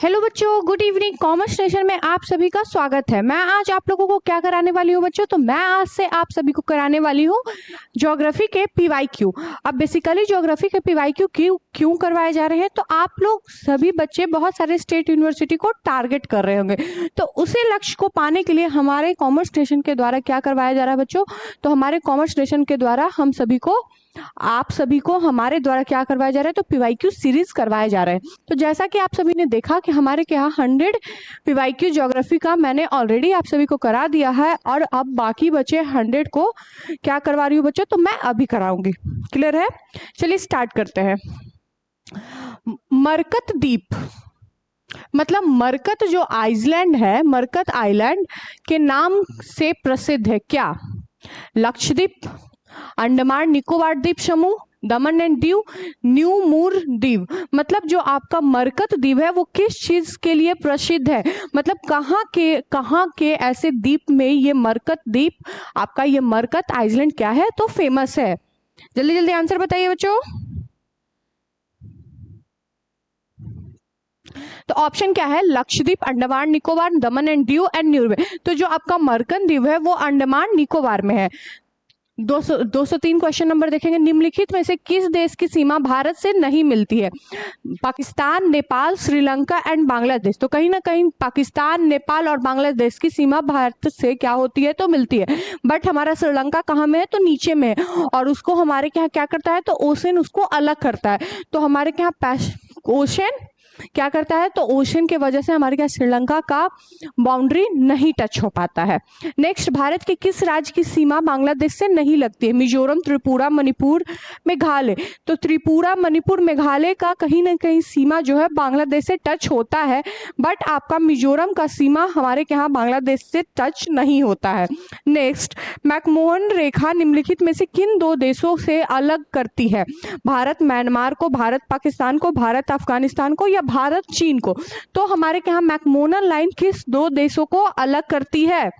Hello बच्चों, good evening. Commerce station में आप सभी का स्वागत है। मैं आज आप लोगों को क्या कराने वाली हूँ बच्चों, तो मैं आज से आप सभी को कराने वाली हूँ ज्योग्राफी के पीवाईक्यू। अब बेसिकली ज्योग्राफी के पीवाईक्यू क्यों करवाए जा रहे हैं, तो आप लोग सभी बच्चे बहुत सारे स्टेट यूनिवर्सिटी को टारगेट कर रहे होंगे, तो उसी लक्ष्य को पाने के लिए हमारे कॉमर्स स्टेशन के द्वारा क्या करवाया जा रहा है बच्चों, तो हमारे कॉमर्स स्टेशन के द्वारा आप सभी को हमारे द्वारा क्या करवाया जा रहा है, तो पीवाईक्यू सीरीज करवाए जा रहे हैं। तो जैसा कि आप सभी ने देखा कि हमारे के यहाँ 100 पीवाईक्यू ज्योग्राफी का मैंने ऑलरेडी आप सभी को करा दिया है, और अब बाकी बचे 100 को क्या करवा रही हूँ बच्चों, तो मैं अभी कराऊंगी। क्लियर है? चलिए स्टार्ट करते हैं। मरकत द्वीप मतलब मरकत जो आइसलैंड है, मरकत आइलैंड के नाम से प्रसिद्ध है क्या? लक्षद्वीप, अंडमान निकोबार द्वीप समूह, दमन एंड दीव, न्यू मूर द्वीप। मतलब जो आपका मरकत द्वीप है वो किस चीज के लिए प्रसिद्ध है, मतलब कहाँ के ऐसे द्वीप में ये मरकत द्वीप, आपका ये मरकत आइसलैंड क्या है, तो फेमस है। जल्दी जल्दी आंसर बताइए बच्चों। तो ऑप्शन क्या है? लक्षद्वीप, अंडमान निकोबार, दमन एंड दीव एंड न्यू। तो जो आपका मरकत द्वीप है वो अंडमान निकोबार में है। 203 क्वेश्चन नंबर देखेंगे। निम्नलिखित में से किस देश की सीमा भारत से नहीं मिलती है? पाकिस्तान, नेपाल, श्रीलंका एंड बांग्लादेश। तो कहीं ना कहीं पाकिस्तान, नेपाल और बांग्लादेश की सीमा भारत से क्या होती है, तो मिलती है। बट हमारा श्रीलंका कहाँ में है, तो नीचे में है, और उसको हमारे यहाँ क्या करता है, तो ओशन उसको अलग करता है। तो हमारे यहाँ ओशन क्या करता है, तो ओशन के वजह से हमारे यहाँ श्रीलंका का बाउंड्री नहीं टच हो पाता है। नेक्स्ट, भारत के किस राज्य की सीमा बांग्लादेश से नहीं लगती है? मिजोरम, त्रिपुरा, मणिपुर, मेघालय। तो त्रिपुरा, मणिपुर, मेघालय का कहीं ना कहीं सीमा जो है बांग्लादेश से टच होता है, बट आपका मिजोरम का सीमा हमारे यहाँ बांग्लादेश से टच नहीं होता है। नेक्स्ट, मैकमोहन रेखा निम्नलिखित में से किन दो देशों से अलग करती है? भारत म्यांमार को, भारत पाकिस्तान को, भारत अफगानिस्तान को, या भारत चीन को। तो हमारे यहाँ मैकमोहन लाइन किस दो देशों को अलग करती है?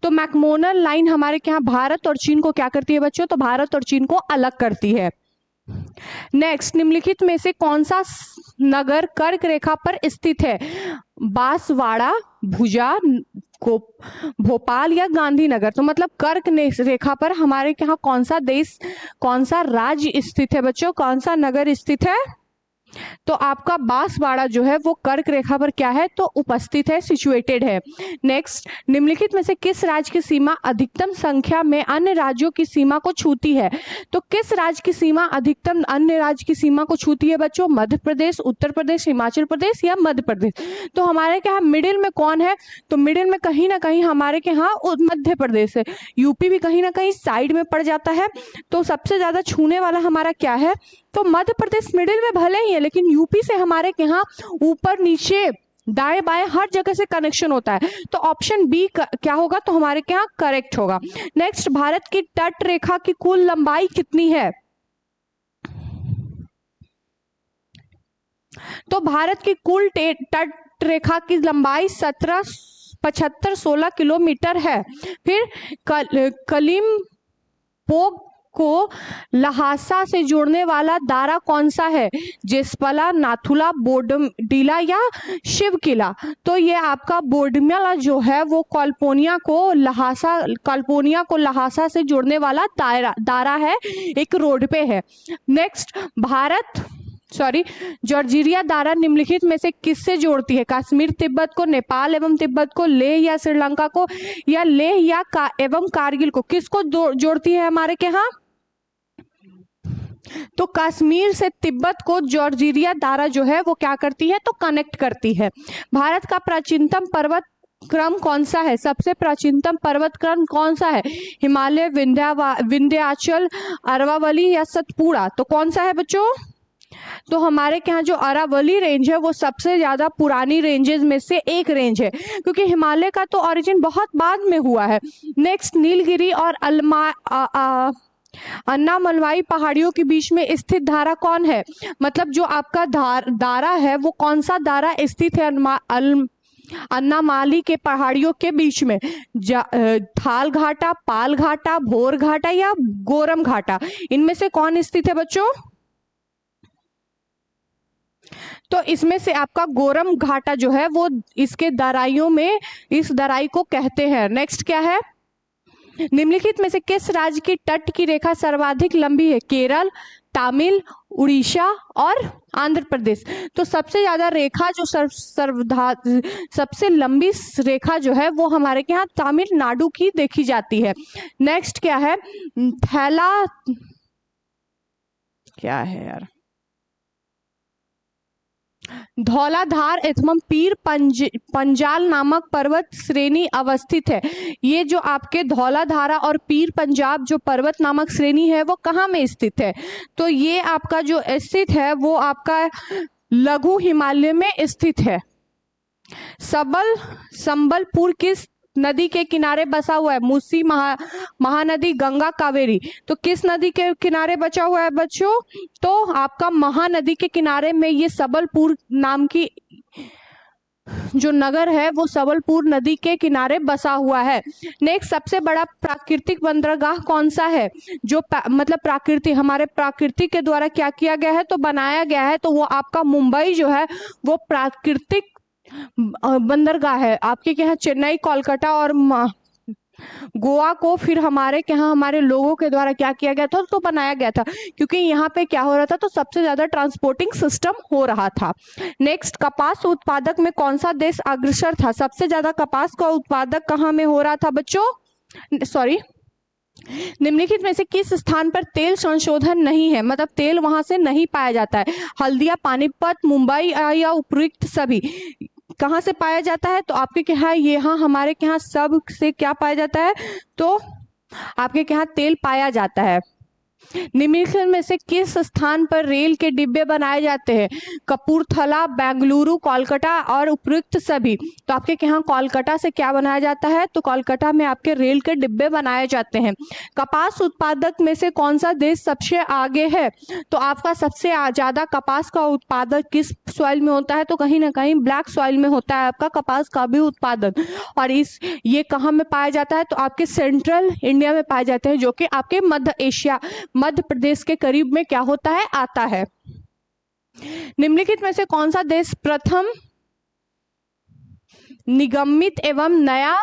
तो मैकमोहन लाइन हमारे यहाँ भारत और चीन को क्या करती है बच्चों, तो भारत और चीन को अलग करती है। नेक्स्ट, निम्नलिखित में से कौन सा नगर कर्क रेखा पर स्थित है? बांसवाड़ा, भुजा, को भोपाल या गांधीनगर। तो मतलब कर्क रेखा पर हमारे यहाँ कौन सा देश, कौन सा राज्य स्थित है बच्चों, कौन सा नगर स्थित है? तो आपका बांसवाड़ा जो है वो कर्क रेखा पर क्या है, तो उपस्थित है, सिचुएटेड है। नेक्स्ट, निम्नलिखित में से किस राज्य की सीमा अधिकतम संख्या में अन्य राज्यों की सीमा को छूती है? तो किस राज्य की सीमा अधिकतम अन्य राज्य की सीमा को छूती है बच्चों? मध्य प्रदेश, उत्तर प्रदेश, हिमाचल प्रदेश या मध्य प्रदेश। तो हमारे यहाँ मिडिल में कौन है, तो मिडिल में कहीं ना कहीं हमारे यहाँ मध्य प्रदेश है। यूपी भी कहीं ना कहीं साइड में पड़ जाता है, तो सबसे ज्यादा छूने वाला हमारा क्या है, तो मध्य प्रदेश मिडिल में भले ही है, लेकिन यूपी से हमारे यहाँ ऊपर नीचे दाएं बाएं हर जगह से कनेक्शन होता है। तो ऑप्शन बी क्या होगा, तो हमारे यहाँ करेक्ट होगा। नेक्स्ट, भारत की तट रेखा की कुल लंबाई कितनी है? तो भारत की कुल तट रेखा की लंबाई 1775 किलोमीटर है। फिर कलिम्पोंग को लहासा से जोड़ने वाला दारा कौन सा है? जेसपला, नाथुला, बोडमेला या शिवकिला। तो ये आपका बोडमेला जो है वो कल्पोनिया को लहासा से जोड़ने वाला दारा है, एक रोड पे है। नेक्स्ट, जॉर्जिया दारा निम्नलिखित में से किससे जोड़ती है? कश्मीर तिब्बत को, नेपाल एवं तिब्बत को, लेह या श्रीलंका को, या लेह या एवं कारगिल को। किसको जोड़ती है हमारे यहाँ? तो कश्मीर से तिब्बत को जॉर्जिया दारा जो है वो क्या करती है, तो कनेक्ट करती है। भारत का प्राचीनतम पर्वत क्रम कौन सा है? सबसे प्राचीनतम पर्वत क्रम कौन सा है? हिमालय, विंध्याचल, अरावली या सतपुड़ा। तो कौन सा है बच्चों? तो हमारे यहाँ जो अरावली रेंज है वो सबसे ज्यादा पुरानी रेंजेस में से एक रेंज है, क्योंकि हिमालय का तो ओरिजिन बहुत बाद में हुआ है। नेक्स्ट, नीलगिरी और अन्नामलवाई पहाड़ियों के बीच में स्थित धारा कौन है? मतलब जो आपका दारा है वो कौन सा दारा स्थित है अन्नामाली के पहाड़ियों के बीच में? थाल घाटा, पाल घाटा, भोर घाटा या गोरम घाटा। इनमें से कौन स्थित है बच्चों? तो इसमें से आपका गोरम घाटा जो है वो इसके दराइयों में इस दराई को कहते हैं। नेक्स्ट क्या है, निम्नलिखित में से किस राज्य की तट की रेखा सर्वाधिक लंबी है? केरल, तमिल, उड़ीसा और आंध्र प्रदेश। तो सबसे ज्यादा रेखा जो सबसे लंबी रेखा जो है वो हमारे के यहाँ तमिलनाडु की देखी जाती है। नेक्स्ट क्या है, थैला क्या है यार, धौलाधार एवं पीर पंजाल नामक पर्वत श्रेणी अवस्थित है। ये जो आपके धौलाधारा और पीर पंजाब जो पर्वत नामक श्रेणी है वो कहाँ में स्थित है? तो ये आपका जो स्थित है वो आपका लघु हिमालय में स्थित है। संबलपुर किस नदी के किनारे बसा हुआ है? मूसी, महानदी, गंगा, कावेरी। तो किस नदी के किनारे बचा हुआ है बच्चों? तो आपका महानदी के किनारे में ये सबलपुर नाम की जो नगर है वो सबलपुर नदी के किनारे बसा हुआ है। नेक्स्ट, सबसे बड़ा प्राकृतिक बंदरगाह कौन सा है? जो मतलब हमारे प्रकृति के द्वारा क्या किया गया है तो बनाया गया है, तो वो आपका मुंबई जो है वो प्राकृतिक बंदरगाह है। आपके यहाँ चेन्नई, कोलकाता और गोवा को फिर हमारे यहाँ हमारे लोगों के द्वारा क्या किया गया था तो बनाया गया था, क्योंकि यहाँ पे क्या हो रहा था तो सबसे ज्यादा ट्रांसपोर्टिंग सिस्टम हो रहा था। नेक्स्ट, कपास उत्पादक में कौन सा देश अग्रसर था? सबसे ज्यादा कपास का उत्पादक कहाँ में हो रहा था बच्चों? सॉरी, निम्नलिखित में से किस स्थान पर तेल संशोधन नहीं है? मतलब तेल वहां से नहीं पाया जाता है। हल्दिया, पानीपत, मुंबई या उपयुक्त सभी। कहाँ से पाया जाता है? तो आपके क्या यहाँ हमारे यहाँ सब से क्या पाया जाता है तो आपके यहाँ तेल पाया जाता है। निम्नलिखित में से किस स्थान पर रेल के डिब्बे बनाए जाते हैं? कपूरथला, बेंगलुरु, कोलकाता और उपयुक्त सभी। तो आपके यहाँ कोलकाता से क्या बनाया जाता है तो कोलकाता में आपके रेल के डिब्बे बनाए जाते हैं। कपास उत्पादक में से कौन सा देश सबसे आगे है? तो आपका सबसे ज्यादा कपास का उत्पादक किस सॉइल में होता है? तो कहीं ना कहीं ब्लैक सॉइल में होता है आपका कपास का भी उत्पादन। और ये कहाँ में पाया जाता है? तो आपके सेंट्रल इंडिया में पाए जाते हैं, जो कि आपके मध्य प्रदेश के करीब में क्या होता है आता है। निम्नलिखित में से कौन सा देश प्रथम निगमित एवं नया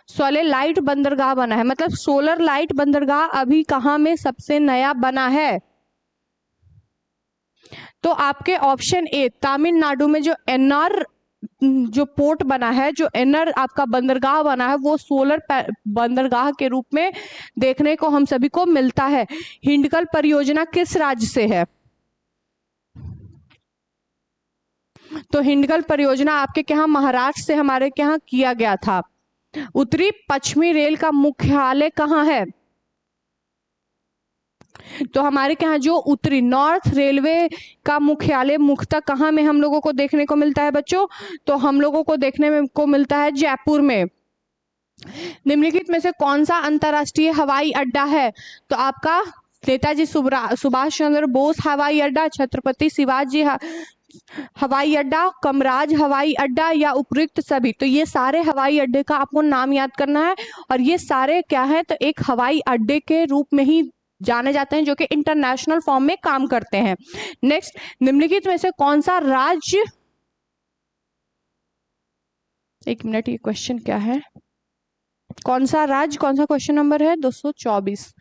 सोलर लाइट बंदरगाह बना है? मतलब सोलर लाइट बंदरगाह अभी कहां में सबसे नया बना है? तो आपके ऑप्शन ए तमिलनाडु में जो एनआर जो पोर्ट बना है, जो एनर आपका बंदरगाह बना है वो सोलर बंदरगाह के रूप में देखने को हम सभी को मिलता है। हिंडकल परियोजना किस राज्य से है? तो हिंडकल परियोजना आपके यहाँ महाराष्ट्र से हमारे यहाँ किया गया था। उत्तरी पश्चिमी रेल का मुख्यालय कहाँ है? तो हमारे यहाँ जो उत्तरी नॉर्थ रेलवे का मुख्यालय मुख्यतः कहाँ में हम लोगों को देखने को मिलता है बच्चों? तो हम लोगों को देखने को मिलता है जयपुर में। निम्नलिखित में से कौन सा अंतरराष्ट्रीय हवाई अड्डा है? तो आपका नेताजी सुभाष चंद्र बोस हवाई अड्डा, छत्रपति शिवाजी हवाई अड्डा, कमराज हवाई अड्डा या उपयुक्त सभी। तो ये सारे हवाई अड्डे का आपको नाम याद करना है, और ये सारे क्या है तो एक हवाई अड्डे के रूप में ही जाने जाते हैं, जो कि इंटरनेशनल फॉर्म में काम करते हैं। नेक्स्ट, निम्नलिखित में से कौन सा राज्य, एक मिनट, ये क्वेश्चन क्या है, कौन सा राज्य, कौन सा क्वेश्चन नंबर है 224।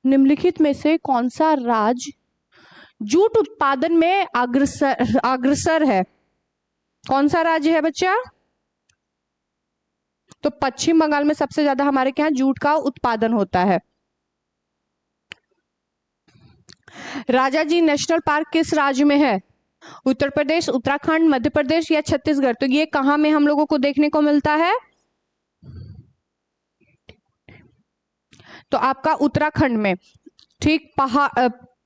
निम्नलिखित में से कौन सा राज्य जूट उत्पादन में अग्रसर है? कौन सा राज्य है बच्चा? तो पश्चिम बंगाल में सबसे ज्यादा हमारे यहाँ जूट का उत्पादन होता है। राजाजी नेशनल पार्क किस राज्य में है? उत्तर प्रदेश, उत्तराखंड, मध्य प्रदेश या छत्तीसगढ़। तो ये कहाँ में हम लोगों को देखने को मिलता है? तो आपका उत्तराखंड में। ठीक,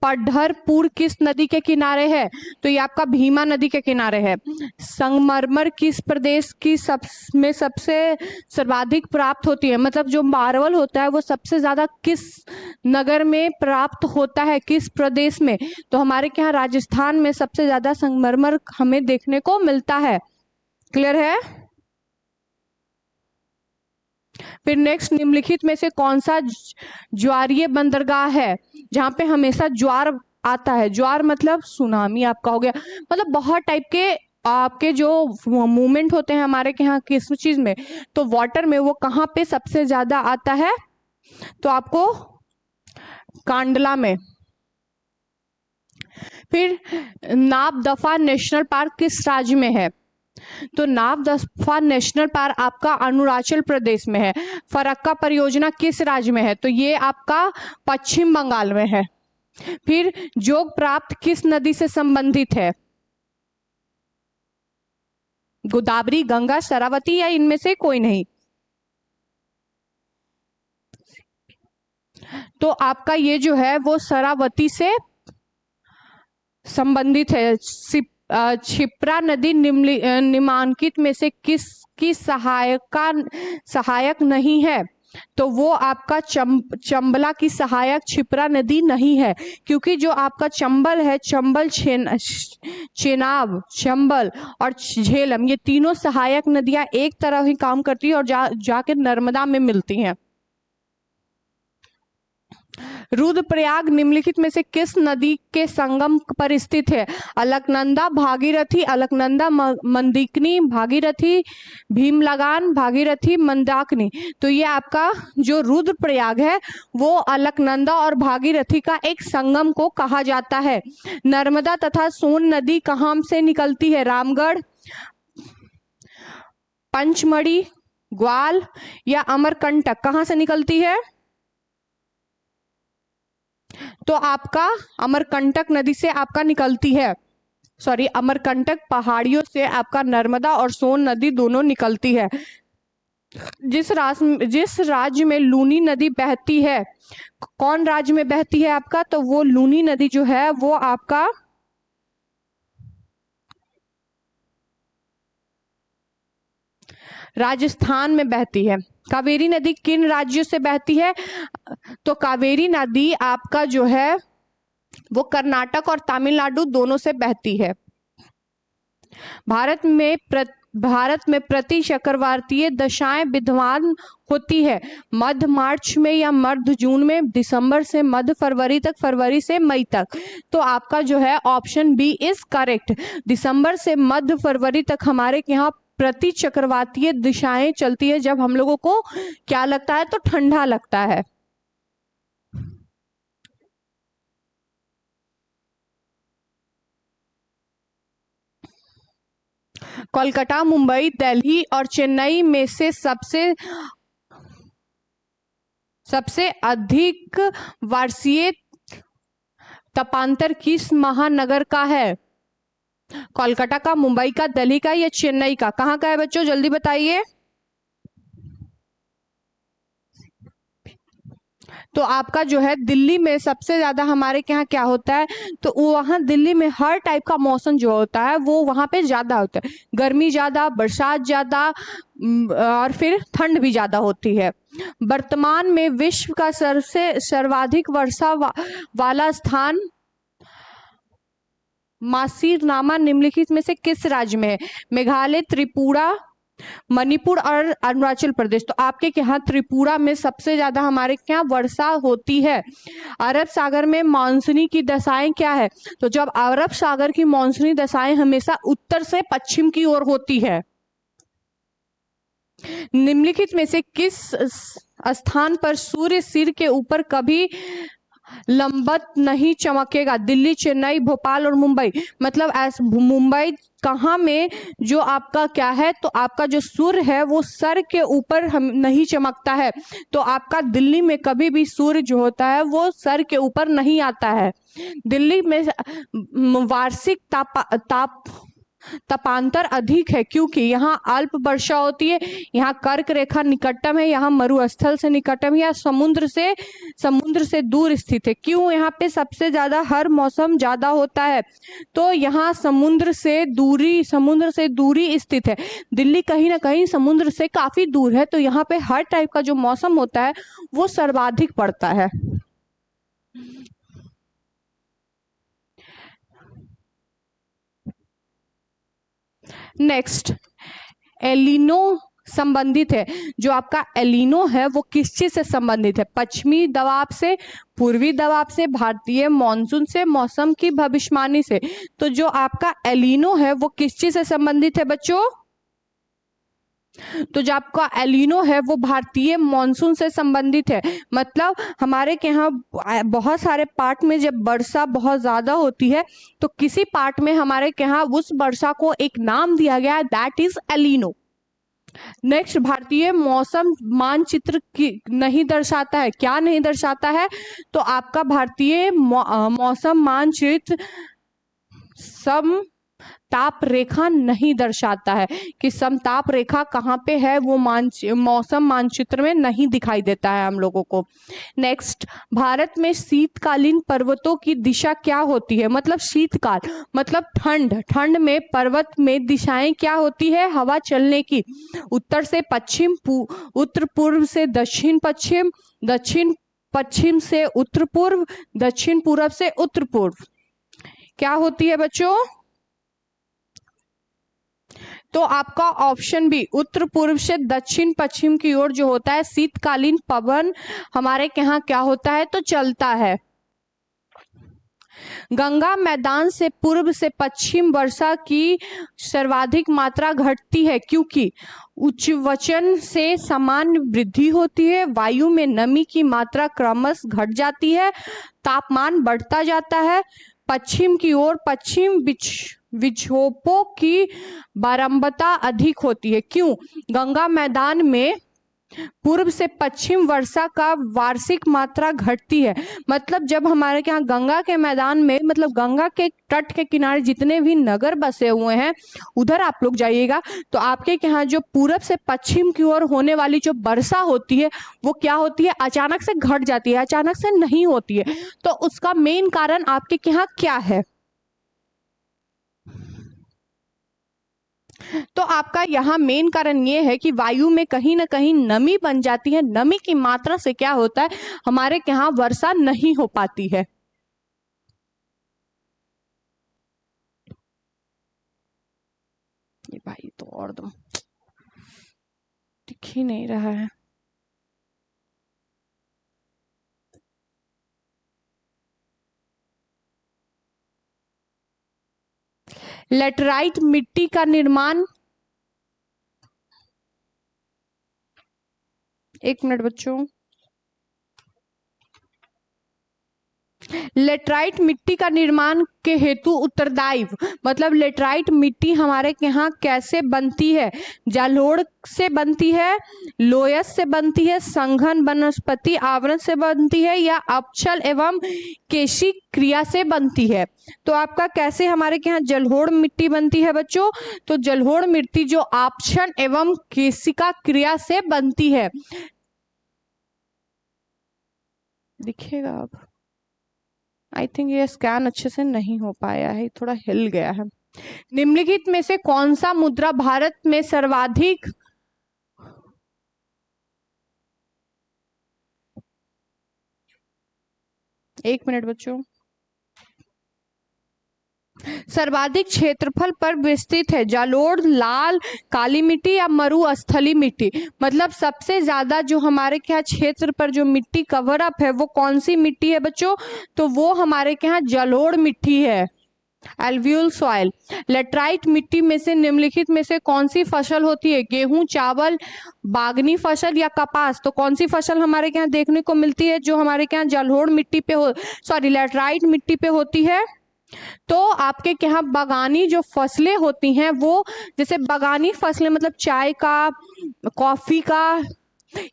पढ़रपुर किस नदी के किनारे है? तो ये आपका भीमा नदी के किनारे है। संगमरमर किस प्रदेश की में सबसे सर्वाधिक प्राप्त होती है? मतलब जो मार्बल होता है वो सबसे ज्यादा किस नगर में प्राप्त होता है, किस प्रदेश में? तो हमारे यहाँ राजस्थान में सबसे ज्यादा संगमरमर हमें देखने को मिलता है। क्लियर है? फिर नेक्स्ट, निम्नलिखित में से कौन सा ज्वारीय बंदरगाह है जहां पे हमेशा ज्वार आता है। ज्वार मतलब सुनामी आपका हो गया। मतलब बहुत टाइप के आपके जो मूवमेंट होते हैं हमारे के यहाँ किस चीज में, तो वाटर में, वो कहाँ पे सबसे ज्यादा आता है, तो आपको कांडला में। फिर नाव दफा नेशनल पार्क किस राज्य में है, तो नाव दफा नेशनल पार्क आपका अरुणाचल प्रदेश में है। फरक्का परियोजना किस राज्य में है, तो ये आपका पश्चिम बंगाल में है। फिर जोग प्राप्त किस नदी से संबंधित है, गोदावरी, गंगा, शरावती या इनमें से कोई नहीं, तो आपका ये जो है वो शरावती से संबंधित है। क्षिप्रा नदी निम्नलिखित में से किसकी सहायक नहीं है, तो वो आपका चंबला की सहायक क्षिप्रा नदी नहीं है, क्योंकि जो आपका चंबल है, चंबल, चेनाब, चंबल और झेलम, ये तीनों सहायक नदियां एक तरह ही काम करती है और जाके नर्मदा में मिलती हैं। रुद्रप्रयाग निम्नलिखित में से किस नदी के संगम पर स्थित है, अलकनंदा, भागीरथी, अलकनंदा, मंदिकनी, भागीरथी, भीमलगान, भागीरथी, मंदाकिनी, तो ये आपका जो रुद्रप्रयाग है वो अलकनंदा और भागीरथी का एक संगम को कहा जाता है। नर्मदा तथा सोन नदी कहाँ से निकलती है, रामगढ़, पंचमढ़ी, ग्वाल या अमरकंटक, कहाँ से निकलती है, तो आपका अमरकंटक नदी से आपका निकलती है। सॉरी, अमरकंटक पहाड़ियों से आपका नर्मदा और सोन नदी दोनों निकलती है। जिस राज्य में लूनी नदी बहती है, कौन राज्य में बहती है आपका, तो वो लूनी नदी जो है वो आपका राजस्थान में बहती है। कावेरी नदी किन राज्यों से बहती है, तो कावेरी नदी आपका जो है वो कर्नाटक और तमिलनाडु दोनों से बहती है। भारत में प्रति चक्रवातीय दशाएं विद्यमान होती है, मध्य मार्च में या मध्य जून में, दिसंबर से मध्य फरवरी तक, फरवरी से मई तक, तो आपका जो है ऑप्शन बी इज करेक्ट। दिसंबर से मध्य फरवरी तक हमारे यहाँ प्रति चक्रवातीय दिशाएं चलती है, जब हम लोगों को क्या लगता है, तो ठंडा लगता है। कोलकाता, मुंबई, दिल्ली और चेन्नई में से सबसे अधिक वर्षीय तापांतर किस महानगर का है, कोलकाता का, मुंबई का, दिल्ली का या चेन्नई का, कहाँ का है बच्चों, जल्दी बताइए। तो आपका जो है दिल्ली में सबसे ज्यादा हमारे यहाँ क्या होता है, तो वहाँ दिल्ली में हर टाइप का मौसम जो होता है वो वहाँ पे ज्यादा होता है। गर्मी ज्यादा, बरसात ज्यादा और फिर ठंड भी ज्यादा होती है। वर्तमान में विश्व का सर्वाधिक वर्षा वाला स्थान मासीरनामा निम्नलिखित में से किस राज्य में है, मेघालय, त्रिपुरा, मणिपुर और अरुणाचल प्रदेश, तो आपके यहाँ त्रिपुरा में सबसे ज्यादा हमारे यहाँ वर्षा होती है। अरब सागर में मानसूनी की दशाएं क्या है, तो जब अरब सागर की मानसूनी दशाएं हमेशा उत्तर से पश्चिम की ओर होती है। निम्नलिखित में से किस स्थान पर सूर्य सिर के ऊपर कभी लंबत नहीं चमकेगा, दिल्ली, चेन्नई, भोपाल और मुंबई, मतलब मुंबई कहाँ में जो आपका क्या है, तो आपका जो सूर्य है वो सर के ऊपर हम नहीं चमकता है, तो आपका दिल्ली में कभी भी सूर्य जो होता है वो सर के ऊपर नहीं आता है। दिल्ली में वार्षिक तापांतर अधिक है क्योंकि यहाँ अल्प वर्षा होती है, यहाँ कर्क रेखा निकटतम है, यहाँ मरुस्थल से निकटतम है, या समुद्र से दूर स्थित है। क्यों यहाँ पे सबसे ज्यादा हर मौसम ज्यादा होता है, तो यहाँ समुद्र से दूरी स्थित है। दिल्ली कहीं ना कहीं समुद्र से काफी दूर है, तो यहाँ पे हर टाइप का जो मौसम होता है वो सर्वाधिक पड़ता है। नेक्स्ट, एलिनो संबंधित है? जो आपका एलिनो है वो किस चीज से संबंधित है? पश्चिमी दबाव से, पूर्वी दबाव से, भारतीय मॉनसून से, मौसम की भविष्यवाणी से। तो जो आपका एलिनो है वो किस चीज से संबंधित है बच्चों? तो जो आपका एलिनो है वो भारतीय मॉनसून से संबंधित है। मतलब हमारे के यहाँ बहुत सारे पार्ट में जब वर्षा बहुत ज्यादा होती है तो किसी पार्ट में हमारे के यहाँ उस वर्षा को एक नाम दिया गया है, दैट इज एलिनो। नेक्स्ट, भारतीय मौसम मानचित्र की नहीं दर्शाता है। क्या नहीं दर्शाता है? तो आपका भारतीय मौसम मानचित्र समताप रेखा नहीं दर्शाता है कि समताप रेखा कहाँ पे है, वो मौसम मानचित्र में नहीं दिखाई देता है हम लोगों को। नेक्स्ट, भारत में शीतकालीन पर्वतों की दिशा क्या होती है? मतलब शीतकाल मतलब ठंड, ठंड में पर्वत में दिशाएं क्या होती है? हवा चलने की। उत्तर से पश्चिम, उत्तर पूर्व से दक्षिण पश्चिम, दक्षिण पश्चिम से उत्तर पूर्व, दक्षिण पूर्व से उत्तर पूर्व। क्या होती है बच्चों? तो आपका ऑप्शन बी, उत्तर पूर्व से दक्षिण पश्चिम की ओर जो होता है शीतकालीन पवन हमारे यहाँ क्या होता है? तो चलता है। गंगा मैदान से पूर्व से पश्चिम वर्षा की सर्वाधिक मात्रा घटती है क्योंकि उच्चवचन से सामान्य वृद्धि होती है, वायु में नमी की मात्रा क्रमशः घट जाती है, तापमान बढ़ता जाता है, पश्चिम की ओर पश्चिम विक्षोभों की बारंबारता अधिक होती है। क्यों? गंगा मैदान में पूर्व से पश्चिम वर्षा का वार्षिक मात्रा घटती है। मतलब जब हमारे यहाँ गंगा के मैदान में, मतलब गंगा के तट के किनारे जितने भी नगर बसे हुए हैं उधर आप लोग जाइएगा तो आपके यहाँ जो पूरब से पश्चिम की ओर होने वाली जो वर्षा होती है वो क्या होती है? अचानक से घट जाती है, अचानक से नहीं होती है। तो उसका मेन कारण आपके यहाँ क्या है? तो आपका यहाँ मेन कारण ये है कि वायु में कहीं ना कहीं नमी बन जाती है, नमी की मात्रा से क्या होता है? हमारे यहाँ वर्षा नहीं हो पाती है। ये भाई तो और दो दिख ही नहीं रहा है। लेटराइट मिट्टी का निर्माण, एक मिनट बच्चों, लेटराइट मिट्टी का निर्माण के हेतु उत्तरदायी, मतलब लेटराइट मिट्टी हमारे यहाँ कैसे बनती है? जलोढ़ से बनती है, लोयस से बनती है, संघन वनस्पति आवरण से बनती है, या अपक्षय एवं केशी क्रिया से बनती है? तो आपका कैसे हमारे यहाँ जलोढ़ मिट्टी बनती है बच्चों? तो जलोढ़ मिट्टी जो अपक्षय एवं केशिका क्रिया से बनती है। दिखेगा अब? आई थिंक ये स्कैन अच्छे से नहीं हो पाया है, थोड़ा हिल गया है। निम्नलिखित में से कौन सा मुद्रा भारत में सर्वाधिक एक मिनट बच्चों, सर्वाधिक क्षेत्रफल पर विस्तृत है? जलोढ़, लाल, काली मिट्टी या मरुस्थलीय मिट्टी? मतलब सबसे ज्यादा जो हमारे यहाँ क्षेत्र पर जो मिट्टी कवर अप है वो कौन सी मिट्टी है बच्चों? तो वो हमारे यहाँ जलोढ़ मिट्टी है, एल्वियल सॉइल। लेटराइट मिट्टी में से निम्नलिखित में से कौन सी फसल होती है? गेहूं, चावल, बागनी फसल या कपास? तो कौन सी फसल हमारे यहाँ देखने को मिलती है जो हमारे यहाँ जलोढ़ मिट्टी पे लेटराइट मिट्टी पे होती है? तो आपके यहाँ बागानी जो फसलें होती हैं वो, जैसे बागानी फसलें मतलब चाय का, कॉफी का,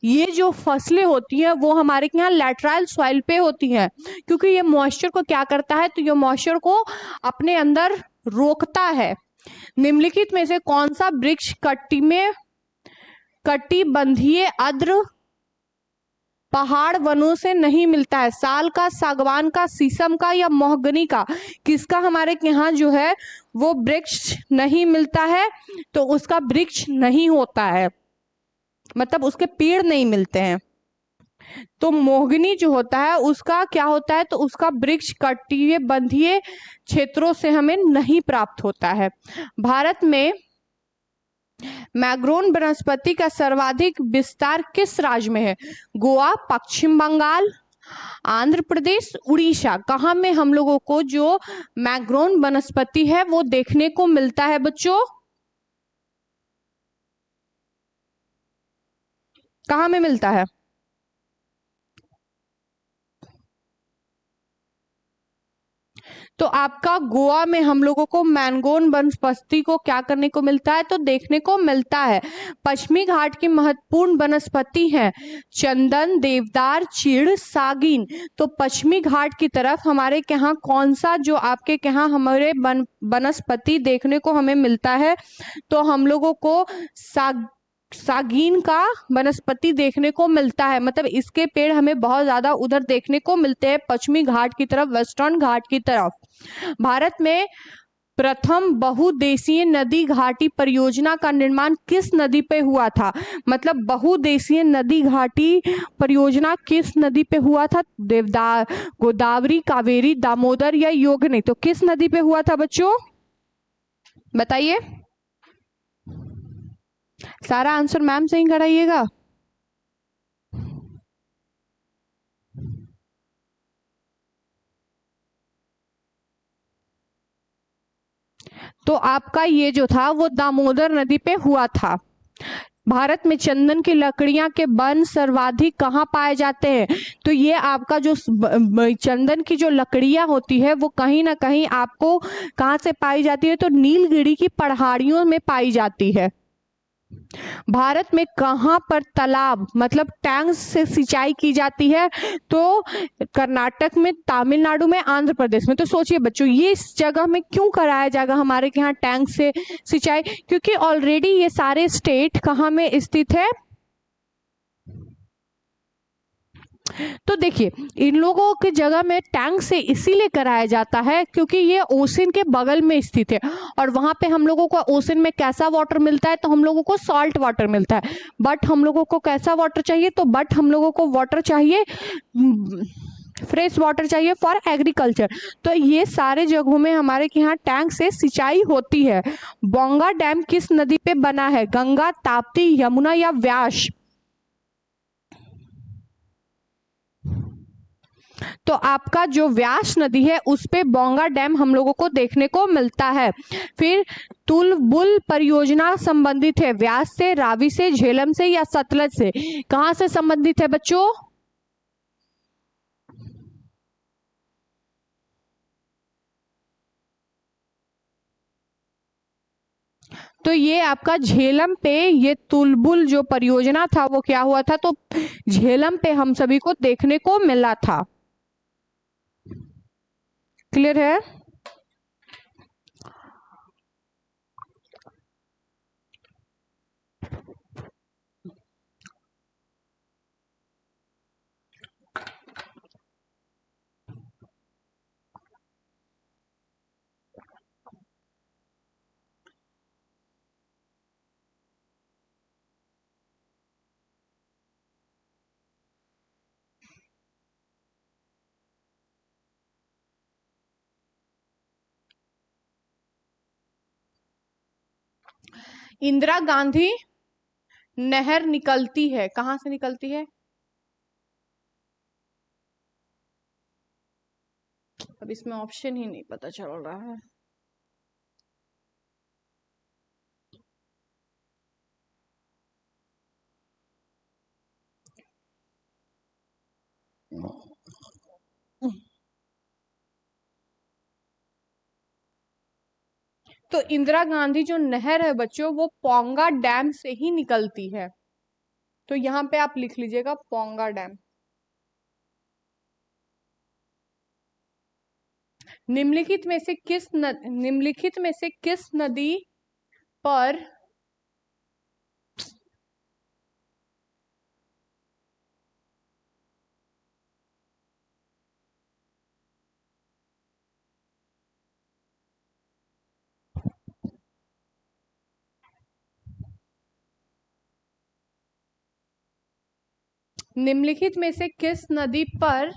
ये जो फसलें होती हैं वो हमारे यहाँ लैटराइल सॉइल पे होती हैं, क्योंकि ये मॉइस्चर को क्या करता है? तो ये मॉइस्चर को अपने अंदर रोकता है। निम्नलिखित में से कौन सा वृक्ष कटिबंधीय आर्द्र पहाड़ वनों से नहीं मिलता है? साल का, सागवान का, शीशम का या मोहगनी का? किसका हमारे यहाँ जो है वो वृक्ष नहीं मिलता है? तो उसका वृक्ष नहीं होता है, मतलब उसके पेड़ नहीं मिलते हैं। तो मोहगनी जो होता है उसका क्या होता है? तो उसका वृक्ष कटिबंधीय क्षेत्रों से हमें नहीं प्राप्त होता है। भारत में मैग्रोन वनस्पति का सर्वाधिक विस्तार किस राज्य में है? गोवा, पश्चिम बंगाल, आंध्र प्रदेश, उड़ीसा। कहाँ में हम लोगों को जो मैग्रोन वनस्पति है वो देखने को मिलता है बच्चों? कहाँ में मिलता है? तो आपका गोवा में हम लोगों को मैंगोन वनस्पति को क्या करने को मिलता है? तो देखने को मिलता है। पश्चिमी घाट की महत्वपूर्ण वनस्पति है चंदन, देवदार, चीड़, सागीन। तो पश्चिमी घाट की तरफ हमारे यहाँ कौन सा जो आपके यहाँ हमारे वनस्पति देखने को हमें मिलता है? तो हम लोगों को सागीन का वनस्पति देखने को मिलता है। मतलब इसके पेड़ हमें बहुत ज्यादा उधर देखने को मिलते हैं, पश्चिमी घाट की तरफ, वेस्टर्न घाट की तरफ। भारत में प्रथम बहुउद्देशीय नदी घाटी परियोजना का निर्माण किस नदी पे हुआ था? मतलब बहुउद्देशीय नदी घाटी परियोजना किस नदी पे हुआ था? गोदावरी, कावेरी, दामोदर या योगिनी। तो किस नदी पे हुआ था बच्चों? बताइए, सारा आंसर मैम से ही कराइएगा। तो आपका ये जो था वो दामोदर नदी पे हुआ था। भारत में चंदन की लकड़ियां के वन सर्वाधिक कहाँ पाए जाते हैं? तो ये आपका जो चंदन की जो लकड़ियां होती है वो कहीं ना कहीं आपको कहाँ से पाई जाती है? तो नीलगिरी की पहाड़ियों में पाई जाती है। भारत में कहाँ पर तालाब मतलब टैंक से सिंचाई की जाती है? तो कर्नाटक में, तमिलनाडु में, आंध्र प्रदेश में। तो सोचिए बच्चों, ये इस जगह में क्यों कराया जाएगा हमारे यहाँ टैंक से सिंचाई? क्योंकि ऑलरेडी ये सारे स्टेट कहाँ में स्थित है? तो देखिए, इन लोगों की जगह में टैंक से इसीलिए कराया जाता है क्योंकि ये ओशन के बगल में स्थित है और वहां पे हम लोगों को ओशन में कैसा वाटर मिलता है? तो हम लोगों को सॉल्ट वाटर मिलता है। बट हम लोगों को कैसा वाटर चाहिए? तो बट हम लोगों को वाटर चाहिए, फ्रेश वाटर चाहिए फॉर एग्रीकल्चर। तो ये सारे जगहों में हमारे यहाँ टैंक से सिंचाई होती है। बोंगा डैम किस नदी पे बना है? गंगा, ताप्ती, यमुना या व्यास? तो आपका जो व्यास नदी है उस पे बोंगा डैम हम लोगों को देखने को मिलता है। फिर तुलबुल परियोजना संबंधित है व्यास से, रावी से, झेलम से या सतलज से? कहां से संबंधित है बच्चों? तो ये आपका झेलम पे, ये तुलबुल जो परियोजना था वो क्या हुआ था? तो झेलम पे हम सभी को देखने को मिला था। क्लियर है? इंदिरा गांधी नहर निकलती है, कहां से निकलती है? अब इसमें ऑप्शन ही नहीं पता चल रहा है। तो इंदिरा गांधी जो नहर है बच्चों वो पोंगा डैम से ही निकलती है। तो यहाँ पे आप लिख लीजिएगा पोंगा डैम। निम्नलिखित में से किस नदी पर निम्नलिखित में से किस नदी पर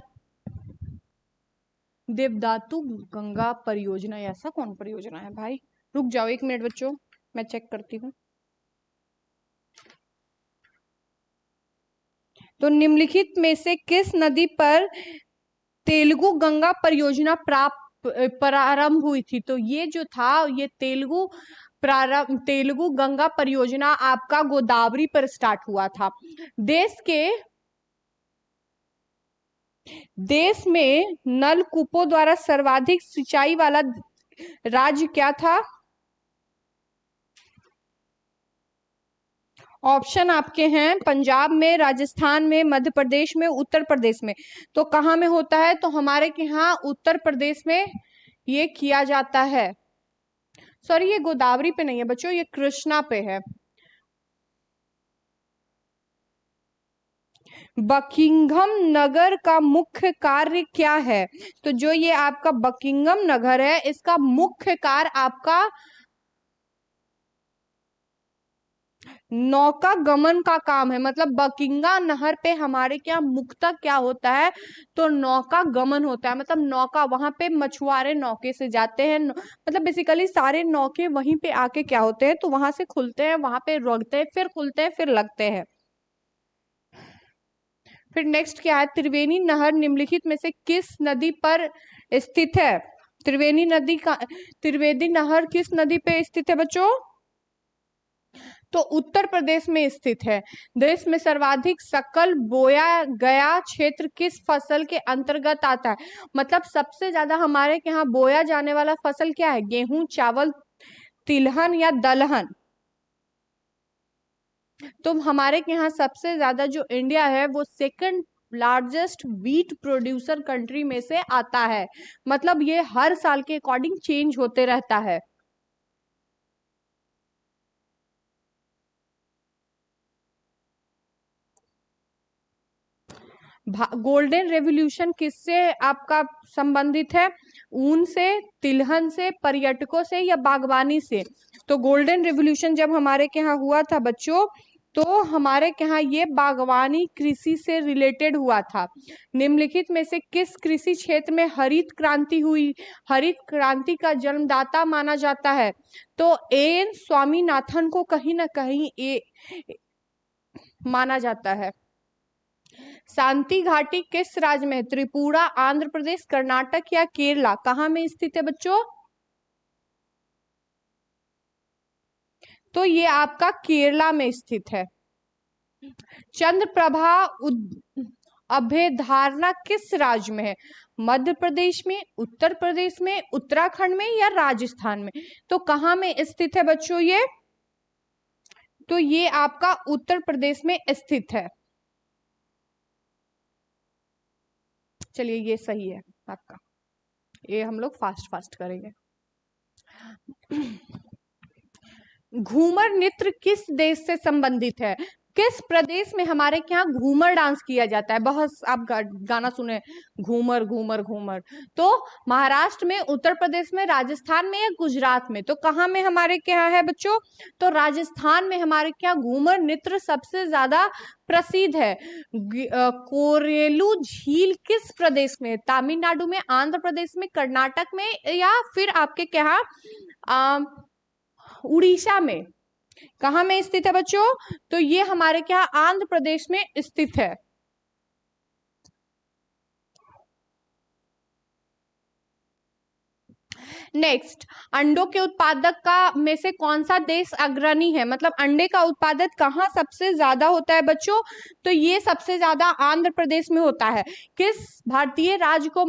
देवदातु गंगा परियोजना? ऐसा कौन परियोजना है भाई? रुक जाओ 1 मिनट बच्चों, मैं चेक करती हूँ। तो निम्नलिखित में से किस नदी पर तेलुगु गंगा परियोजना प्रारंभ हुई थी? तो ये जो था, ये तेलुगु गंगा परियोजना आपका गोदावरी पर स्टार्ट हुआ था। देश में नलकूपों द्वारा सर्वाधिक सिंचाई वाला राज्य क्या था? ऑप्शन आपके हैं पंजाब में, राजस्थान में, मध्य प्रदेश में, उत्तर प्रदेश में। तो कहाँ में होता है? तो हमारे यहाँ उत्तर प्रदेश में ये किया जाता है। सॉरी, ये गोदावरी पे नहीं है बच्चों, ये कृष्णा पे है। बकिंघम नगर का मुख्य कार्य क्या है? तो जो ये आपका बकिंघम नगर है, इसका मुख्य कार्य आपका नौका गमन का काम है। मतलब बकिंगा नहर पे हमारे क्या मुख्यतः क्या होता है? तो नौका गमन होता है। मतलब नौका, वहां पे मछुआरे नौके से जाते हैं, मतलब बेसिकली सारे नौके वहीं पे आके क्या होते हैं, तो वहां से खुलते हैं, वहां पे रुकते हैं, फिर खुलते हैं, फिर लगते हैं। फिर नेक्स्ट क्या है? त्रिवेणी नहर निम्नलिखित में से किस नदी पर स्थित है? त्रिवेणी नहर किस नदी पे स्थित है बच्चों? तो उत्तर प्रदेश में स्थित है। देश में सर्वाधिक सकल बोया गया क्षेत्र किस फसल के अंतर्गत आता है? मतलब सबसे ज्यादा हमारे यहाँ बोया जाने वाला फसल क्या है? गेहूं, चावल, तिलहन या दलहन? तो हमारे यहाँ सबसे ज्यादा जो इंडिया है वो second largest wheat producer country में से आता है। मतलब ये हर साल के अकॉर्डिंग चेंज होते रहता है। गोल्डन रेवोल्यूशन किससे आपका संबंधित है? ऊन से, तिलहन से, पर्यटकों से या बागवानी से? तो गोल्डन रेवोल्यूशन जब हमारे यहाँ हुआ था बच्चों, तो हमारे यहाँ ये बागवानी कृषि से रिलेटेड हुआ था। निम्नलिखित में से किस कृषि क्षेत्र में हरित क्रांति हुई? हरित क्रांति का जन्मदाता माना जाता है? तो एन स्वामीनाथन को कहीं ना कहीं माना जाता है। शांति घाटी किस राज्य में है? त्रिपुरा, आंध्र प्रदेश, कर्नाटक या केरला? कहाँ में स्थित है बच्चों? तो ये आपका केरला में स्थित है। चंद्रप्रभा अभ्यारण्य किस राज्य में है? मध्य प्रदेश में, उत्तर प्रदेश में, उत्तराखंड में या राजस्थान में? तो कहाँ में स्थित है बच्चों ये? तो ये आपका उत्तर प्रदेश में स्थित है। चलिए, ये सही है आपका। ये हम लोग फास्ट फास्ट करेंगे। घूमर नृत्य किस देश से संबंधित है? किस प्रदेश में हमारे यहाँ घूमर डांस किया जाता है? बहुत आप गाना सुने, घूमर घूमर घूमर। तो महाराष्ट्र में, उत्तर प्रदेश में, राजस्थान में या गुजरात में? तो कहाँ में हमारे क्या है बच्चों? तो राजस्थान में हमारे क्या घूमर नृत्य सबसे ज्यादा प्रसिद्ध है। कोरेलू झील किस प्रदेश में? तमिलनाडु में, आंध्र प्रदेश में, कर्नाटक में या फिर आपके क्या उड़ीसा में? कहाँ में स्थित है बच्चों? तो ये हमारे क्या आंध्र प्रदेश में स्थित है। नेक्स्ट, अंडों के उत्पादक का में से कौन सा देश अग्रणी है? मतलब अंडे का उत्पादन कहाँ सबसे ज्यादा होता है बच्चों? तो ये सबसे ज्यादा आंध्र प्रदेश में होता है। किस भारतीय राज्य को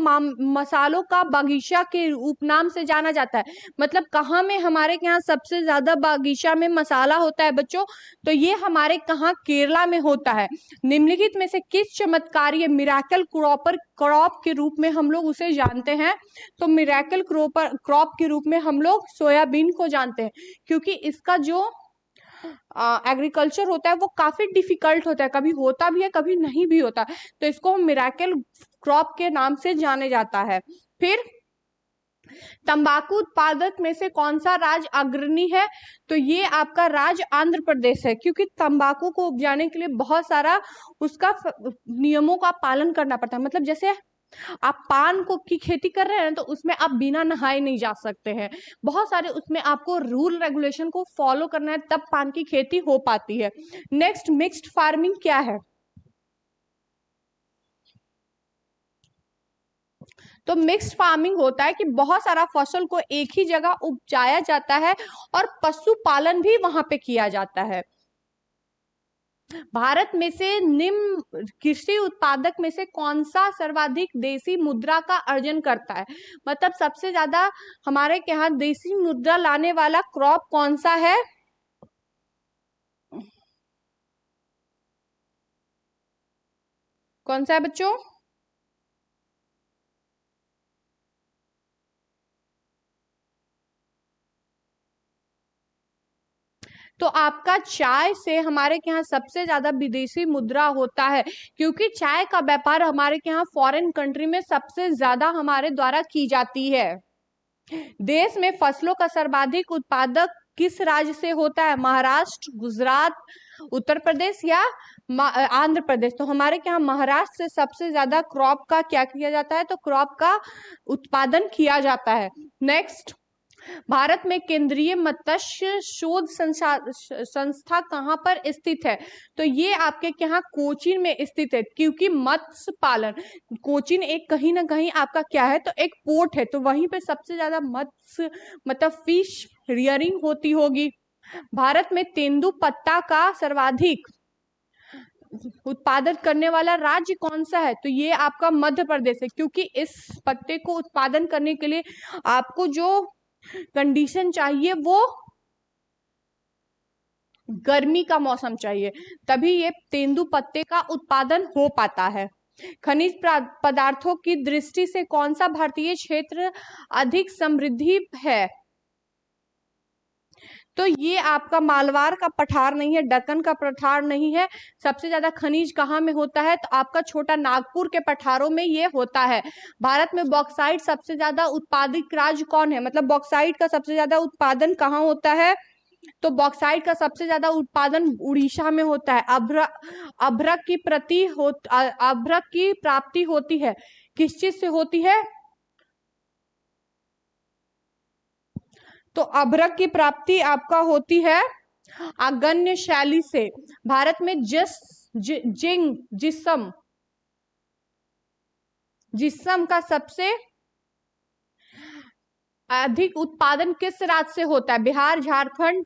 मसालों का बागीचा के उपनाम से जाना जाता है? मतलब कहाँ में हमारे यहाँ सबसे ज्यादा बागीचा में मसाला होता है बच्चों? तो ये हमारे कहाँ केरला में होता है। निम्नलिखित में से किस चमत्कारिय मिराकल क्रॉप के रूप में हम लोग उसे जानते हैं? तो मिराकल क्रॉप के रूप में हम लोग सोयाबीन को जानते हैं, क्योंकि इसका जो एग्रीकल्चर होता है वो काफी डिफिकल्ट होता है, कभी होता भी है, कभी नहीं भी होता, तो इसको मिराकल क्रॉप के नाम से जाने जाता है। फिर तंबाकू उत्पादक में से कौन सा राज्य अग्रणी है? तो ये आपका राज्य आंध्र प्रदेश है, क्योंकि तंबाकू को उपजाने के लिए बहुत सारा उसका नियमों का पालन करना पड़ता है। मतलब जैसे आप पान को की खेती कर रहे हैं तो उसमें आप बिना नहाए नहीं जा सकते हैं, बहुत सारे उसमें आपको रूल रेगुलेशन को फॉलो करना है, तब पान की खेती हो पाती है। नेक्स्ट, मिक्स्ड फार्मिंग क्या है? तो मिक्स्ड फार्मिंग होता है कि बहुत सारा फसल को एक ही जगह उपजाया जाता है और पशुपालन भी वहां पे किया जाता है। भारत में से निम्न कृषि उत्पादक में से कौन सा सर्वाधिक देशी मुद्रा का अर्जन करता है? मतलब सबसे ज्यादा हमारे यहाँ देशी मुद्रा लाने वाला क्रॉप कौन सा है? कौन सा है बच्चों? तो आपका चाय से हमारे यहाँ सबसे ज्यादा विदेशी मुद्रा होता है, क्योंकि चाय का व्यापार हमारे यहाँ फॉरेन कंट्री में सबसे ज्यादा हमारे द्वारा की जाती है। देश में फसलों का सर्वाधिक उत्पादक किस राज्य से होता है? महाराष्ट्र, गुजरात, उत्तर प्रदेश या आंध्र प्रदेश? तो हमारे यहाँ महाराष्ट्र से सबसे ज्यादा क्रॉप का क्या किया जाता है? तो क्रॉप का उत्पादन किया जाता है। नेक्स्ट, भारत में केंद्रीय मत्स्य शोध संस्था कहाँ पर स्थित है? तो ये आपके यहाँ कोचीन में स्थित है, क्योंकि मत्स्य पालन कोचीन एक कहीं ना कहीं आपका क्या है, तो एक पोर्ट है, तो वहीं पे सबसे ज्यादा मत्स्य मतलब फिश रियरिंग होती होगी। भारत में तेंदुपत्ता का सर्वाधिक उत्पादन करने वाला राज्य कौन सा है? तो ये आपका मध्य प्रदेश है, क्योंकि इस पत्ते को उत्पादन करने के लिए आपको जो कंडीशन चाहिए वो गर्मी का मौसम चाहिए, तभी ये तेंदुपत्ते का उत्पादन हो पाता है। खनिज पदार्थों की दृष्टि से कौन सा भारतीय क्षेत्र अधिक समृद्धि है? तो ये आपका मालवार का पठार नहीं है, दक्कन का पठार नहीं है। सबसे ज्यादा खनिज कहाँ में होता है? तो आपका छोटा नागपुर के पठारों में ये होता है। भारत में बॉक्साइट सबसे ज्यादा उत्पादित राज्य कौन है? मतलब बॉक्साइट का सबसे ज्यादा उत्पादन कहाँ होता है? तो बॉक्साइट का सबसे ज्यादा उत्पादन उड़ीसा में होता है। अभ्रक की प्राप्ति होती है किस चीज से होती है? तो अभ्रक की प्राप्ति आपका होती है आग्नेय शैली से। भारत में जिस्म का सबसे अधिक उत्पादन किस राज्य से होता है? बिहार, झारखंड,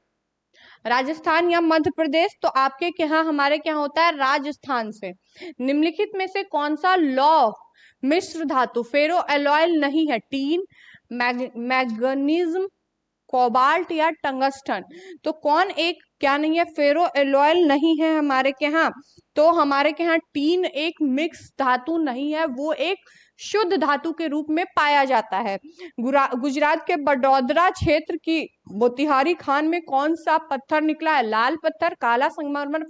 राजस्थान या मध्य प्रदेश? तो आपके यहाँ हमारे क्या होता है? राजस्थान से। निम्नलिखित में से कौन सा लौह मिश्र धातु फेरो एलॉयल नहीं है? टीन, मैग्नीशियम, कोबाल्ट या टंगस्टन? तो कौन एक क्या नहीं है? फेरो एलॉयल नहीं है हमारे के यहाँ। तो हमारे के यहाँ टीन एक मिक्स धातु नहीं है, वो एक शुद्ध धातु के रूप में पाया जाता है। गुजरात के बडोदरा क्षेत्र की मोतिहारी खान में कौन सा पत्थर निकला है? लाल पत्थर, काला संगमरमर,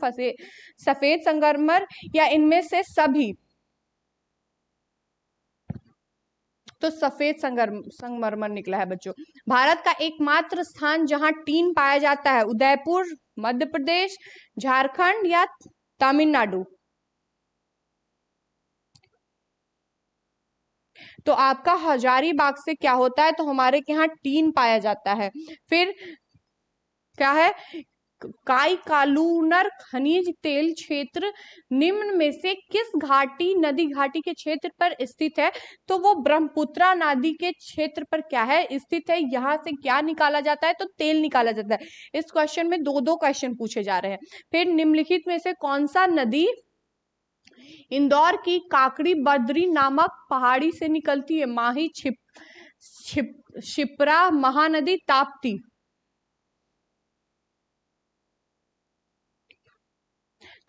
सफेद संगमरमर या इनमें से सभी? तो सफेद संगमरमर निकला है बच्चों। भारत का एकमात्र स्थान जहां टीन पाया जाता है, उदयपुर, मध्य प्रदेश, झारखंड या तमिलनाडु? तो आपका हजारीबाग से क्या होता है? तो हमारे यहाँ टीन पाया जाता है। फिर क्या है? काईकालूनर खनिज तेल क्षेत्र निम्न में से किस घाटी नदी घाटी के क्षेत्र पर स्थित है? तो वो ब्रह्मपुत्रा नदी के क्षेत्र पर क्या है? स्थित है। यहाँ से क्या निकाला जाता है? तो तेल निकाला जाता है। इस क्वेश्चन में दो दो क्वेश्चन पूछे जा रहे हैं। फिर निम्नलिखित में से कौन सा नदी इंदौर की काकड़ी बद्री नामक पहाड़ी से निकलती है? माही, शिप्रा, महानदी, ताप्ती?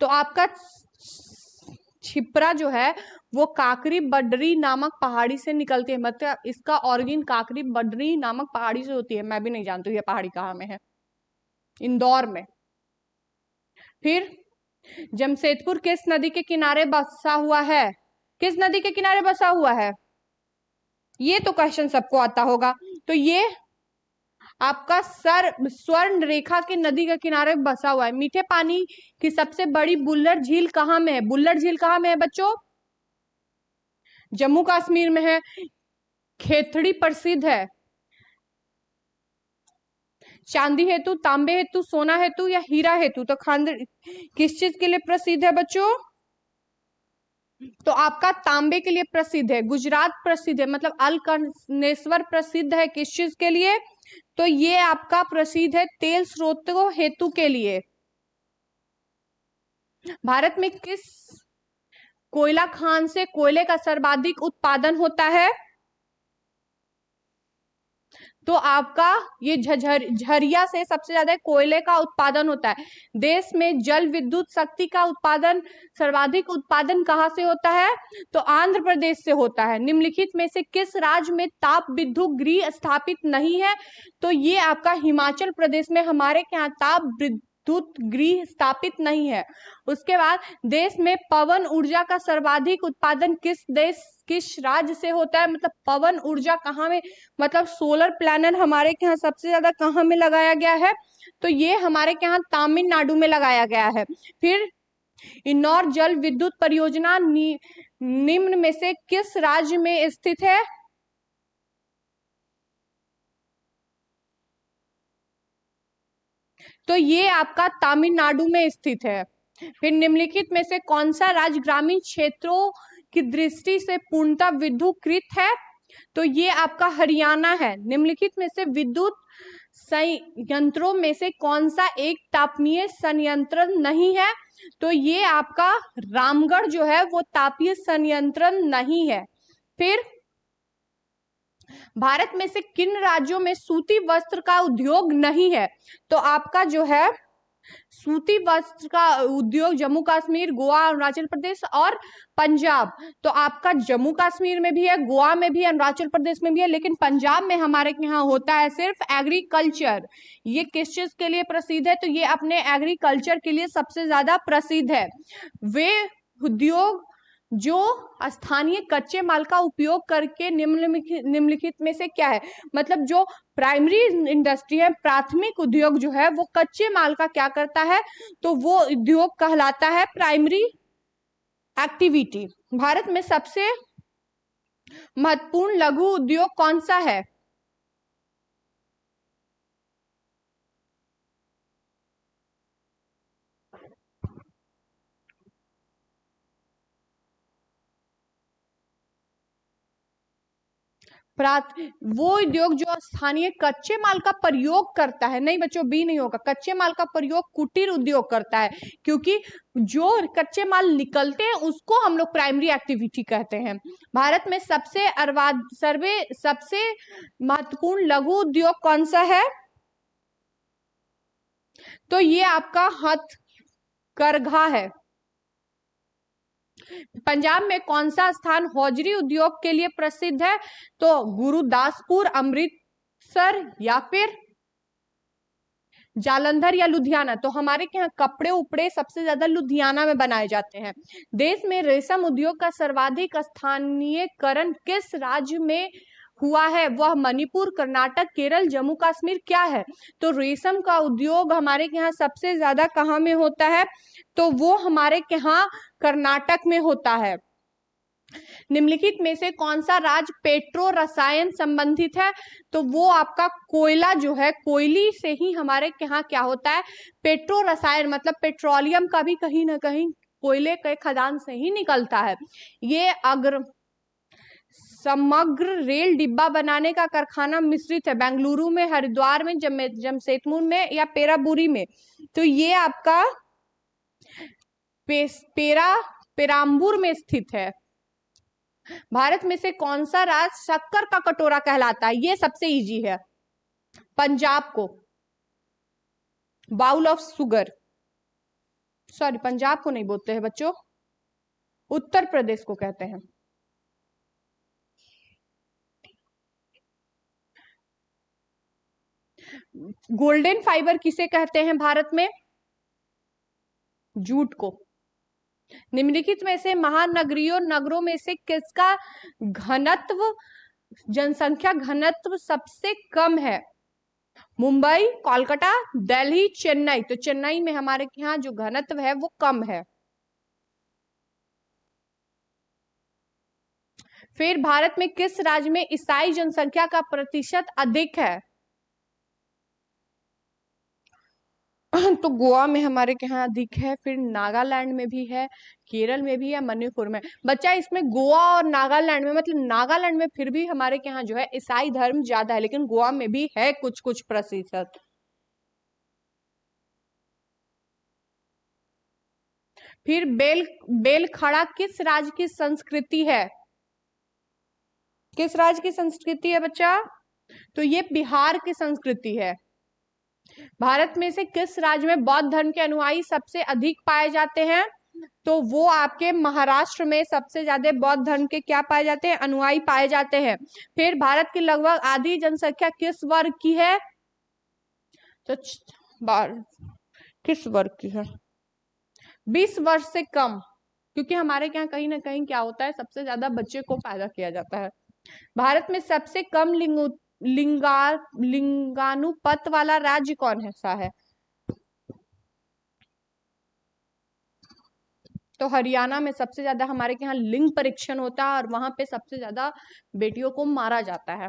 तो आपका छिपरा जो है वो काकरी बडरी नामक पहाड़ी से निकलती है। मतलब इसका ऑरिजिन काकरी बडरी नामक पहाड़ी से होती है। मैं भी नहीं जानती ये पहाड़ी कहाँ में है। इंदौर में। फिर जमशेदपुर किस नदी के किनारे बसा हुआ है? किस नदी के किनारे बसा हुआ है? ये तो क्वेश्चन सबको आता होगा। तो ये आपका स्वर्ण रेखा के नदी के किनारे बसा हुआ है। मीठे पानी की सबसे बड़ी बुल्लर झील कहाँ में है? बुल्लर झील कहाँ में है बच्चों? जम्मू कश्मीर में है। खेतड़ी प्रसिद्ध है चांदी हेतु, तांबे हेतु, सोना हेतु या हीरा हेतु? तो खांड किस चीज के लिए प्रसिद्ध है बच्चों? तो आपका तांबे के लिए प्रसिद्ध है, गुजरात प्रसिद्ध है, मतलब अलकननेश्वर प्रसिद्ध है किस चीज के लिए? तो ये आपका प्रसिद्ध है तेल स्रोतों हेतु के लिए। भारत में किस कोयला खान से कोयले का सर्वाधिक उत्पादन होता है? तो आपका ये झरिया से सबसे ज्यादा कोयले का उत्पादन होता है। देश में जल विद्युत शक्ति का उत्पादन सर्वाधिक उत्पादन कहाँ से होता है? तो आंध्र प्रदेश से होता है। निम्नलिखित में से किस राज्य में ताप विद्युत गृह स्थापित नहीं है? तो ये आपका हिमाचल प्रदेश में हमारे यहाँ ताप विद्युत गृह स्थापित नहीं है। उसके बाद देश में पवन ऊर्जा का सर्वाधिक उत्पादन किस राज्य से होता है? मतलब पवन ऊर्जा कहाँ में, मतलब सोलर प्लानर हमारे यहाँ सबसे ज्यादा कहाँ में लगाया गया है? तो ये हमारे यहाँ तमिलनाडु में लगाया गया है। फिर इनौर जल विद्युत परियोजना निम्न में से किस राज्य में स्थित है? तो ये आपका तमिलनाडु में स्थित है। फिर निम्नलिखित में से कौन सा राज्य ग्रामीण क्षेत्रों की दृष्टि से पूर्णतः विद्युतीकृत है? तो ये आपका हरियाणा है। निम्नलिखित में से विद्युत संयंत्रों में से कौन सा एक तापीय संयंत्र नहीं है? तो ये आपका रामगढ़ जो है वो तापीय संयंत्र नहीं है। फिर भारत में से किन राज्यों में सूती वस्त्र का उद्योग नहीं है? तो आपका जो है सूती वस्त्र का उद्योग जम्मू कश्मीर, गोवा, अरुणाचल प्रदेश और पंजाब। तो आपका जम्मू कश्मीर में भी है, गोवा में भी है, अरुणाचल प्रदेश में भी है, लेकिन पंजाब में हमारे यहाँ होता है सिर्फ एग्रीकल्चर। ये किस चीज के लिए प्रसिद्ध है? तो ये अपने एग्रीकल्चर के लिए सबसे ज्यादा प्रसिद्ध है। वे उद्योग जो स्थानीय कच्चे माल का उपयोग करके निम्नलिखित में से क्या है? मतलब जो प्राइमरी इंडस्ट्री है, प्राथमिक उद्योग जो है वो कच्चे माल का क्या करता है? तो वो उद्योग कहलाता है प्राइमरी एक्टिविटी। भारत में सबसे महत्वपूर्ण लघु उद्योग कौन सा है? वो उद्योग जो स्थानीय कच्चे माल का प्रयोग करता है, नहीं बच्चों बी नहीं होगा, कच्चे माल का प्रयोग कुटीर उद्योग करता है, क्योंकि जो कच्चे माल निकलते हैं उसको हम लोग प्राइमरी एक्टिविटी कहते हैं। भारत में सबसे महत्वपूर्ण लघु उद्योग कौन सा है? तो ये आपका हथकरघा है। पंजाब में कौन सा स्थान हौजरी उद्योग के लिए प्रसिद्ध है? तो गुरुदासपुर, अमृतसर या फिर जालंधर या लुधियाना। तो हमारे यहाँ कपड़े उपड़े सबसे ज्यादा लुधियाना में बनाए जाते हैं। देश में रेशम उद्योग का सर्वाधिक स्थानीयकरण किस राज्य में हुआ है? वह मणिपुर, कर्नाटक, केरल, जम्मू कश्मीर क्या है? तो रेशम का उद्योग हमारे यहाँ सबसे ज्यादा कहाँ में होता है? तो वो हमारे यहाँ कर्नाटक में होता है। निम्नलिखित में से कौन सा राज्य पेट्रो रसायन संबंधित है? तो वो आपका कोयला जो है, कोयली से ही हमारे यहाँ क्या होता है? पेट्रो रसायन, मतलब पेट्रोलियम का भी कहीं ना कहीं कोयले के खदान से ही निकलता है। ये समग्र रेल डिब्बा बनाने का कारखाना मिश्रित है बेंगलुरु में, हरिद्वार में, जमशेदपुर में या पेराबुरी में। तो ये आपका पेराम्बूर में स्थित है। भारत में से कौन सा राज्य शक्कर का कटोरा कहलाता है? ये सबसे इजी है, पंजाब को bowl of sugar, sorry Punjab को नहीं बोलते हैं बच्चों, उत्तर प्रदेश को कहते हैं। गोल्डन फाइबर किसे कहते हैं भारत में? जूट को। निम्नलिखित में से महानगरीय नगरों में से किसका घनत्व, जनसंख्या घनत्व सबसे कम है? मुंबई, कोलकाता, दिल्ली, चेन्नई। तो चेन्नई में हमारे यहाँ जो घनत्व है वो कम है। फिर भारत में किस राज्य में ईसाई जनसंख्या का प्रतिशत अधिक है? तो गोवा में हमारे यहाँ अधिक है, फिर नागालैंड में भी है, केरल में भी है, मणिपुर में। बच्चा इसमें गोवा और नागालैंड में, मतलब नागालैंड में फिर भी हमारे यहाँ जो है ईसाई धर्म ज्यादा है, लेकिन गोवा में भी है कुछ कुछ प्रतिशत। फिर बेलखड़ा किस राज्य की संस्कृति है? किस राज्य की संस्कृति है बच्चा? तो ये बिहार की संस्कृति है। भारत में से किस राज्य में बौद्ध धर्म के अनुयायी सबसे अधिक पाए जाते हैं? तो वो आपके महाराष्ट्र में सबसे ज्यादा बौद्ध धर्म के क्या पाए जाते हैं? अनुयायी पाए जाते हैं। फिर भारत की लगभग आधी जनसंख्या किस वर्ग की है? तो किस वर्ग की है? 20 वर्ष से कम, क्योंकि हमारे यहाँ कहीं ना कहीं क्या होता है, सबसे ज्यादा बच्चे को पैदा किया जाता है। भारत में सबसे कम लिंगानुपात वाला राज्य कौन है सा है? तो हरियाणा में सबसे ज्यादा हमारे यहाँ लिंग परीक्षण होता है और वहां पे सबसे ज्यादा बेटियों को मारा जाता है।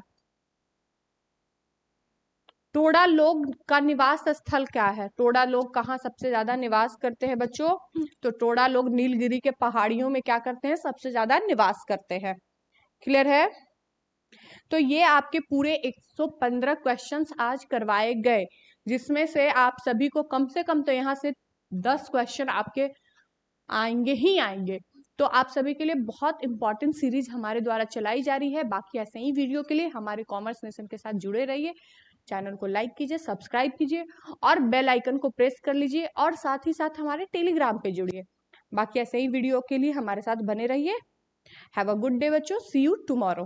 टोडा लोग का निवास स्थल क्या है? टोडा लोग कहाँ सबसे ज्यादा निवास करते हैं बच्चों? तो टोडा लोग नीलगिरी के पहाड़ियों में क्या करते हैं? सबसे ज्यादा निवास करते हैं। क्लियर है? तो ये आपके पूरे 115 क्वेश्चंस आज करवाए गए, जिसमें से आप सभी को कम से कम तो यहाँ से 10 क्वेश्चन आपके आएंगे ही आएंगे। तो आप सभी के लिए बहुत इंपॉर्टेंट सीरीज हमारे द्वारा चलाई जा रही है। बाकी ऐसे ही वीडियो के लिए हमारे कॉमर्स नेशन के साथ जुड़े रहिए। चैनल को लाइक कीजिए, सब्सक्राइब कीजिए और बेल आइकन को प्रेस कर लीजिए, और साथ ही साथ हमारे टेलीग्राम पे जुड़िए। बाकी ऐसे ही वीडियो के लिए हमारे साथ बने रहिए। हैव अ गुड डे बच्चों, सी यू टुमारो।